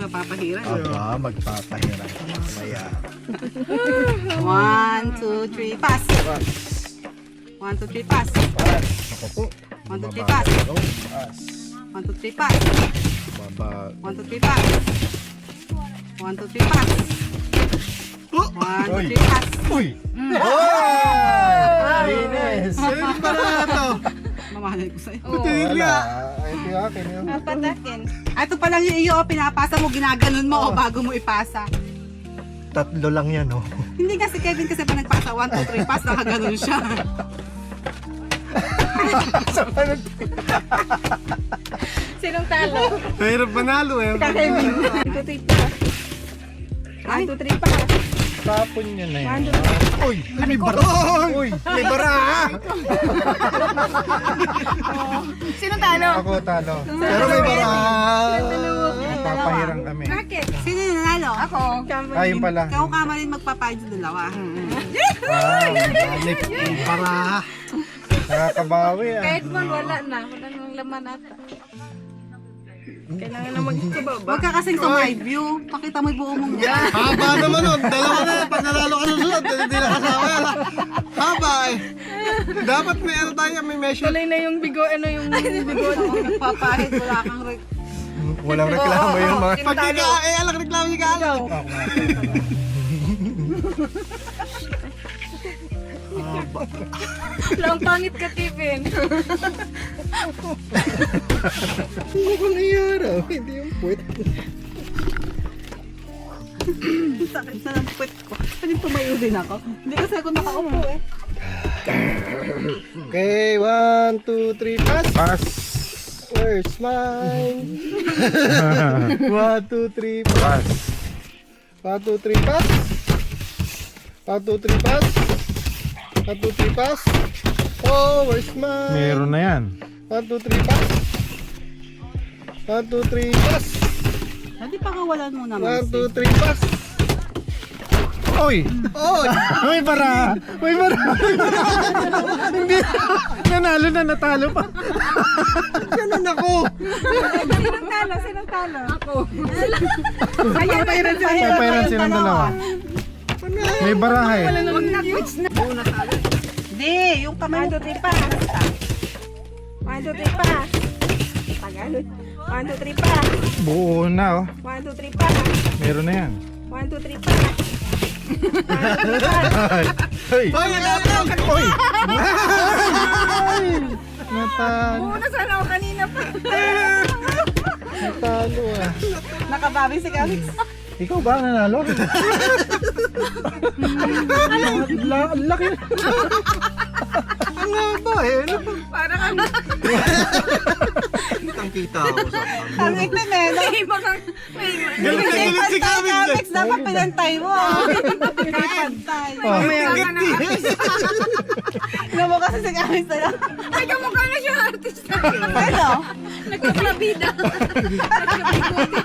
mapapahira. Aba, magpapahirap. Maya. 1, 2, 3, pass. 1, 2, 3, pass. Ako po. 1, 2, 3, pass. Pass. 1, 2, 3, pass. Baba. 1, 2, 3, pass. 1, 2, 3, pass. 1, 2, 3, pass. Uy! Ines! Sino ba na ito? Mamahalay ko sa'yo. Wala. Ay, ito yung akin yun. Patakin. Ito pa lang yung iyo, pinapasa mo, ginaganon mo o bago mo ipasa. Tatlo lang yan, oh. Hindi kasi Kevin kasi pa nagpasa 1, 2, 3, pass, nakaganon siya. Sinong talo? Mahirap manalo eh. Kevin. 1, 2, 3 pa. Ay, 1, 2, 3 pa. Tapon niya na yun. 1, 2, 3. Uy! May bara! Uy! May bara! Sinong talo? Ako talo. Pero may bara! Papahirang kami. Bakit? sino yung nanalo? Ako. Ayun pala. Ikaw ka rin magpapayad sa dalawa. May bara! Nakakabawi ah. Kahit man wala na. Wala nang laman ata. Kailangan na magkababa. Huwag ka kasing sa my view. Pakita mo yung buo mong yan. Haba naman nun. Dalawa na yan. Pag nanalo ka ng sunod, hindi na kasama yan. Haba eh. Dapat may ano tayo, may measure. Tuloy na yung bigo, ano yung bigo. Magpapahid, wala kang Walang reklamo yun mga. Pag alang reklamo niya ka alam. Lang pangit ka, Kevin. Hindi ko nangyari. Hindi yung puwet. sakit na ng puwet ko. Hindi tumayo din ako. Hindi kasi ako nakaupo eh. Okay, 1, 2, 3, pass. Pass. Where's mine? 1, 2, 3, pass. 1, 2, 3, pass. 1, 2, 3, pass. 1, 2, 3, pass. Oh, where's mine? Meron na yan. 1, 2, 3, pass. 1, 2, 3, pass. Hindi pakawalan mo naman. 1, 2, 3, pass. Oy! Oh, May bara! May bara! Hindi! Nanalo na, natalo pa. ganun ako. Sinong talo? Sinong talo? Ako. Ayan, mayroon sila. May pairan silang dalawa. May baraha eh. Huwag na quits na. Hindi, yung kamay 1, 2, 3 pa. 1, 2, 3 pa. Tagalog. 1, 2, 3 pa. Buo na oh. 1, 2, 3 pa. Meron na yan. 1, 2, 3 pa. Hey! Hoy, Oy! Natalo. Muna sana ako kanina pa. Natalo ah. nakabawi si Alex. Ikaw ba ang nanalo? Laki. ang haba eh. Ano ba? Para kang Kitang-kita ako sa Ang itim eh. No? may ibang Galit na galit si Kamix eh. Alex, dapat pinantay mo. Pinantay. Mamaya ka na. Alam mo kasi si Alex na Ay, kamukha na siya artist. Ano? Nagkaplabida. Nagkaplabida.